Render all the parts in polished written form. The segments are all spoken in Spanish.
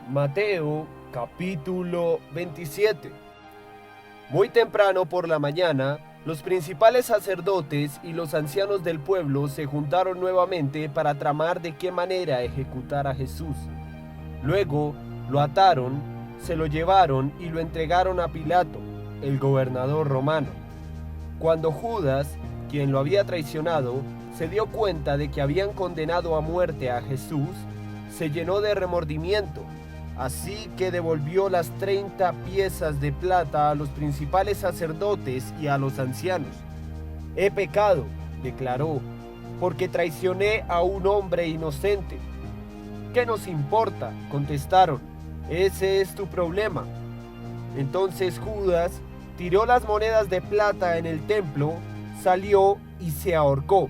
Mateo capítulo 27. Muy temprano por la mañana, los principales sacerdotes y los ancianos del pueblo se juntaron nuevamente para tramar de qué manera ejecutar a Jesús. Luego lo ataron, se lo llevaron y lo entregaron a Pilato, el gobernador romano. Cuando Judas, quien lo había traicionado, se dio cuenta de que habían condenado a muerte a Jesús, se llenó de remordimiento. Así que devolvió las 30 piezas de plata a los principales sacerdotes y a los ancianos. He pecado, declaró, porque traicioné a un hombre inocente. ¿Qué nos importa?, contestaron. Ese es tu problema. Entonces Judas tiró las monedas de plata en el templo, salió y se ahorcó.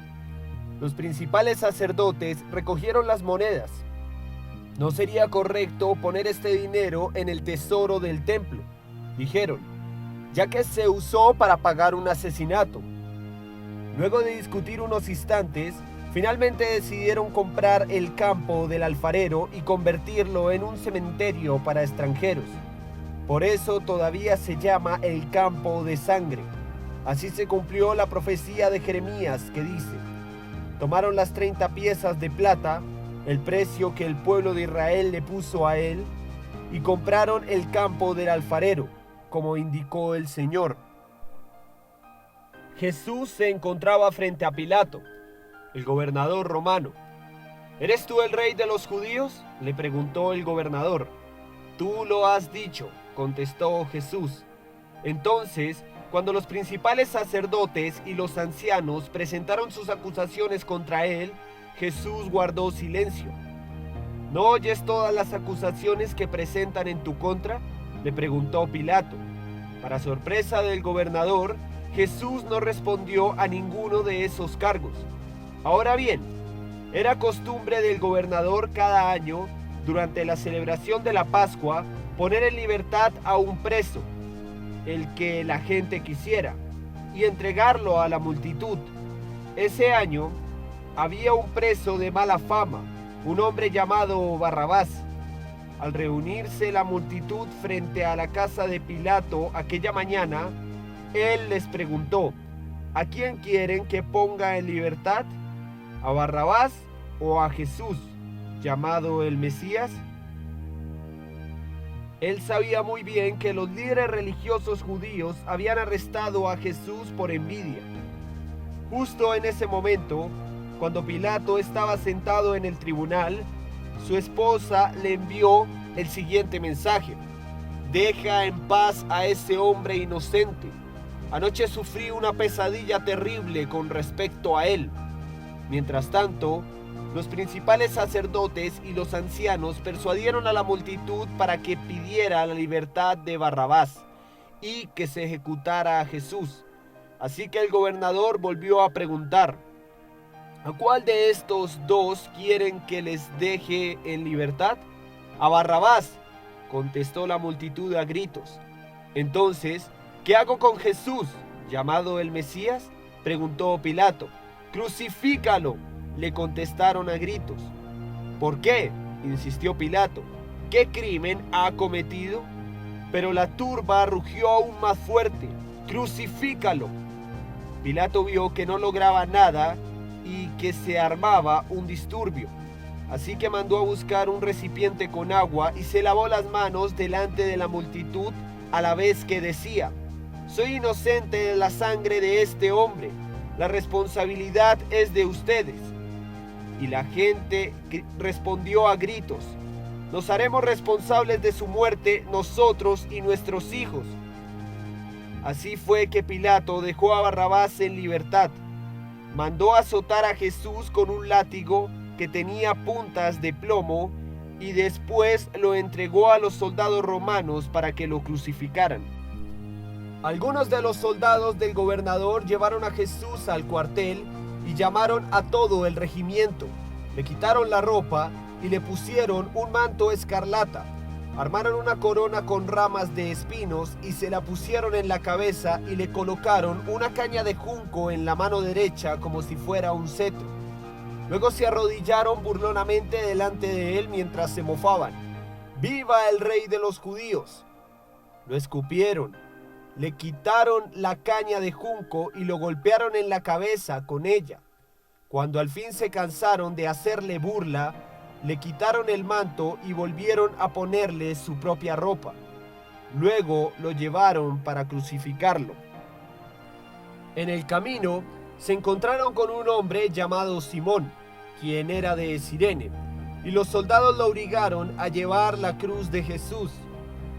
Los principales sacerdotes recogieron las monedas. No sería correcto poner este dinero en el tesoro del templo, dijeron, ya que se usó para pagar un asesinato. Luego de discutir unos instantes, finalmente decidieron comprar el campo del alfarero y convertirlo en un cementerio para extranjeros. Por eso todavía se llama el campo de sangre. Así se cumplió la profecía de Jeremías que dice: tomaron las 30 piezas de plata, el precio que el pueblo de Israel le puso a él, y compraron el campo del alfarero, como indicó el Señor. Jesús se encontraba frente a Pilato, el gobernador romano. ¿Eres tú el rey de los judíos?, le preguntó el gobernador. Tú lo has dicho, contestó Jesús. Entonces, cuando los principales sacerdotes y los ancianos presentaron sus acusaciones contra él, Jesús guardó silencio. ¿No oyes todas las acusaciones que presentan en tu contra?, le preguntó Pilato. Para sorpresa del gobernador, Jesús no respondió a ninguno de esos cargos. Ahora bien, era costumbre del gobernador cada año, durante la celebración de la Pascua, poner en libertad a un preso, el que la gente quisiera, y entregarlo a la multitud. Ese año había un preso de mala fama, un hombre llamado Barrabás. Al reunirse la multitud frente a la casa de Pilato aquella mañana, él les preguntó: ¿a quién quieren que ponga en libertad? ¿A Barrabás o a Jesús, llamado el Mesías? Él sabía muy bien que los líderes religiosos judíos habían arrestado a Jesús por envidia. Justo en ese momento, cuando Pilato estaba sentado en el tribunal, su esposa le envió el siguiente mensaje: deja en paz a ese hombre inocente. Anoche sufrí una pesadilla terrible con respecto a él. Mientras tanto, los principales sacerdotes y los ancianos persuadieron a la multitud para que pidiera la libertad de Barrabás y que se ejecutara a Jesús. Así que el gobernador volvió a preguntar: ¿a cuál de estos dos quieren que les deje en libertad? A Barrabás, contestó la multitud a gritos. Entonces, ¿qué hago con Jesús, llamado el Mesías?, preguntó Pilato. Crucifícalo, le contestaron a gritos. ¿Por qué?, insistió Pilato. ¿Qué crimen ha cometido? Pero la turba rugió aún más fuerte. Crucifícalo. Pilato vio que no lograba nada y que se armaba un disturbio. Así que mandó a buscar un recipiente con agua y se lavó las manos delante de la multitud, a la vez que decía: soy inocente de la sangre de este hombre. La responsabilidad es de ustedes. Y la gente respondió a gritos: nos haremos responsables de su muerte nosotros y nuestros hijos. Así fue que Pilato dejó a Barrabás en libertad. Mandó azotar a Jesús con un látigo que tenía puntas de plomo y después lo entregó a los soldados romanos para que lo crucificaran. Algunos de los soldados del gobernador llevaron a Jesús al cuartel y llamaron a todo el regimiento. Le quitaron la ropa y le pusieron un manto escarlata. Armaron una corona con ramas de espinos y se la pusieron en la cabeza y le colocaron una caña de junco en la mano derecha como si fuera un cetro. Luego se arrodillaron burlonamente delante de él mientras se mofaban. ¡Viva el rey de los judíos! Lo escupieron, le quitaron la caña de junco y lo golpearon en la cabeza con ella. Cuando al fin se cansaron de hacerle burla, le quitaron el manto y volvieron a ponerle su propia ropa. Luego lo llevaron para crucificarlo. En el camino se encontraron con un hombre llamado Simón, quien era de Cirene, y los soldados lo obligaron a llevar la cruz de Jesús.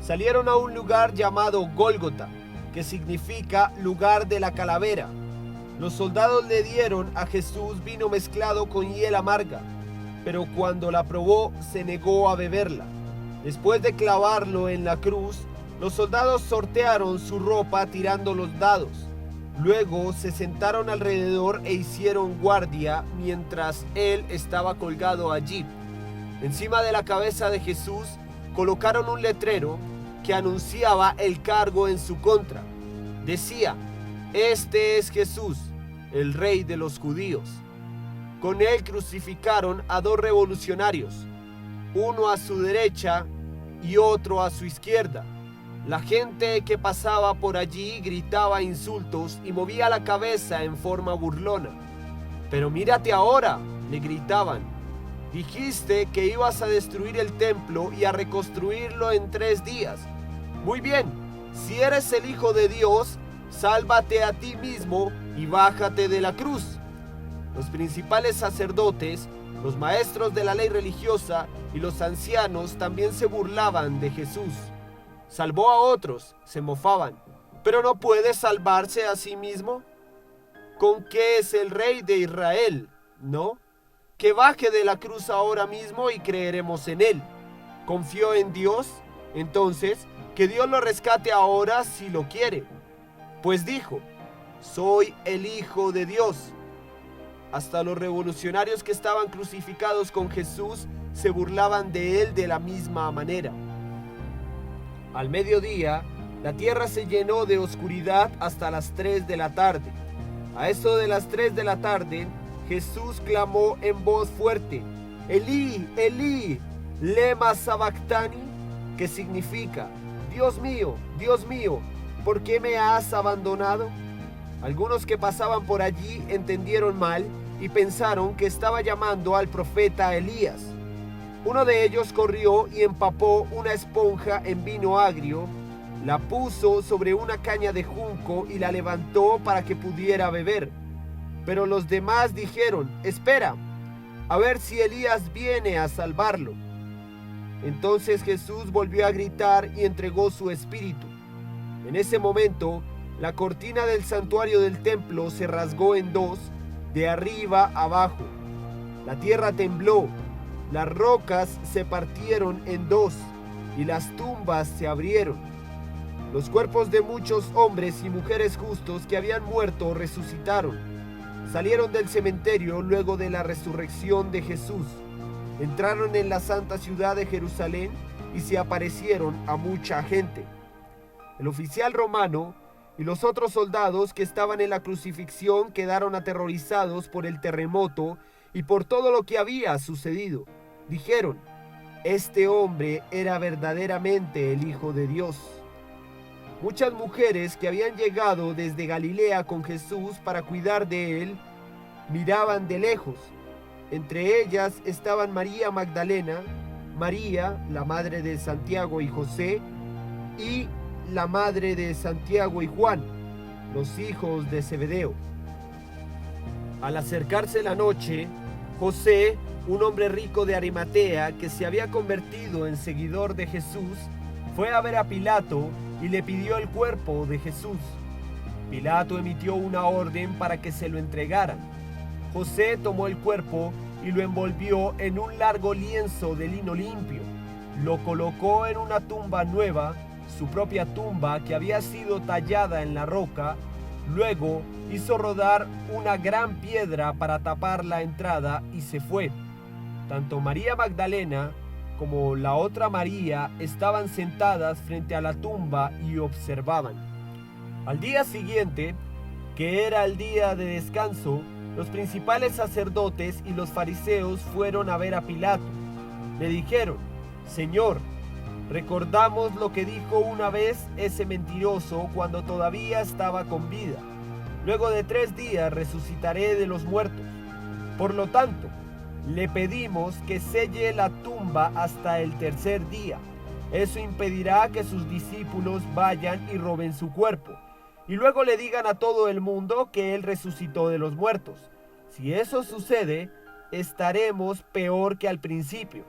Salieron a un lugar llamado Gólgota, que significa lugar de la calavera. Los soldados le dieron a Jesús vino mezclado con hiel amarga, pero cuando la probó se negó a beberla. Después de clavarlo en la cruz, los soldados sortearon su ropa tirando los dados. Luego se sentaron alrededor e hicieron guardia mientras él estaba colgado allí. Encima de la cabeza de Jesús colocaron un letrero que anunciaba el cargo en su contra. Decía: "Este es Jesús, el rey de los judíos". Con él crucificaron a dos revolucionarios, uno a su derecha y otro a su izquierda. La gente que pasaba por allí gritaba insultos y movía la cabeza en forma burlona. "Pero mírate ahora", le gritaban. "Dijiste que ibas a destruir el templo y a reconstruirlo en 3 días. Muy bien, si eres el Hijo de Dios, sálvate a ti mismo y bájate de la cruz". Los principales sacerdotes, los maestros de la ley religiosa y los ancianos también se burlaban de Jesús. Salvó a otros, se mofaban. ¿Pero no puede salvarse a sí mismo? ¿Con qué es el rey de Israel? ¿No? Que baje de la cruz ahora mismo y creeremos en él. ¿Confió en Dios? Entonces, que Dios lo rescate ahora si lo quiere. Pues dijo: "Soy el Hijo de Dios". Hasta los revolucionarios que estaban crucificados con Jesús se burlaban de él de la misma manera. Al mediodía, la tierra se llenó de oscuridad hasta las 3 de la tarde. A eso de las 3 de la tarde, Jesús clamó en voz fuerte: "Elí, Elí, lema sabactani", que significa: Dios mío, ¿por qué me has abandonado?". Algunos que pasaban por allí entendieron mal y pensaron que estaba llamando al profeta Elías. Uno de ellos corrió y empapó una esponja en vino agrio, la puso sobre una caña de junco y la levantó para que pudiera beber. Pero los demás dijeron: "Espera, a ver si Elías viene a salvarlo". Entonces Jesús volvió a gritar y entregó su espíritu. En ese momento, la cortina del santuario del templo se rasgó en dos, de arriba abajo. La tierra tembló, las rocas se partieron en dos y las tumbas se abrieron. Los cuerpos de muchos hombres y mujeres justos que habían muerto resucitaron. Salieron del cementerio luego de la resurrección de Jesús. Entraron en la santa ciudad de Jerusalén y se aparecieron a mucha gente. El oficial romano y los otros soldados que estaban en la crucifixión quedaron aterrorizados por el terremoto y por todo lo que había sucedido. Dijeron: "Este hombre era verdaderamente el Hijo de Dios". Muchas mujeres que habían llegado desde Galilea con Jesús para cuidar de él, miraban de lejos. Entre ellas estaban María Magdalena, María, la madre de Santiago y José, y la madre de Santiago y Juan, los hijos de Zebedeo. Al acercarse la noche, José, un hombre rico de Arimatea que se había convertido en seguidor de Jesús, fue a ver a Pilato y le pidió el cuerpo de Jesús. Pilato emitió una orden para que se lo entregaran. José tomó el cuerpo y lo envolvió en un largo lienzo de lino limpio. Lo colocó en una tumba nueva, su propia tumba que había sido tallada en la roca. Luego hizo rodar una gran piedra para tapar la entrada y se fue. Tanto María Magdalena como la otra María estaban sentadas frente a la tumba y observaban. Al día siguiente, que era el día de descanso, los principales sacerdotes y los fariseos fueron a ver a Pilato. Le dijeron: "Señor, Recordamos lo que dijo una vez ese mentiroso cuando todavía estaba con vida. Luego de 3 días resucitaré de los muertos. Por lo tanto, le pedimos que selle la tumba hasta el tercer día. Eso impedirá que sus discípulos vayan y roben su cuerpo, y luego le digan a todo el mundo que él resucitó de los muertos. Si eso sucede, estaremos peor que al principio.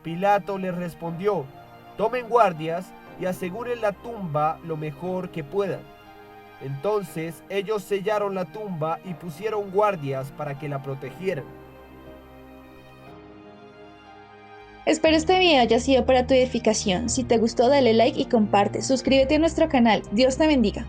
Pilato les respondió: tomen guardias y aseguren la tumba lo mejor que puedan. Entonces ellos sellaron la tumba y pusieron guardias para que la protegieran. Espero este video haya sido para tu edificación. Si te gustó, dale like y comparte. Suscríbete a nuestro canal. Dios te bendiga.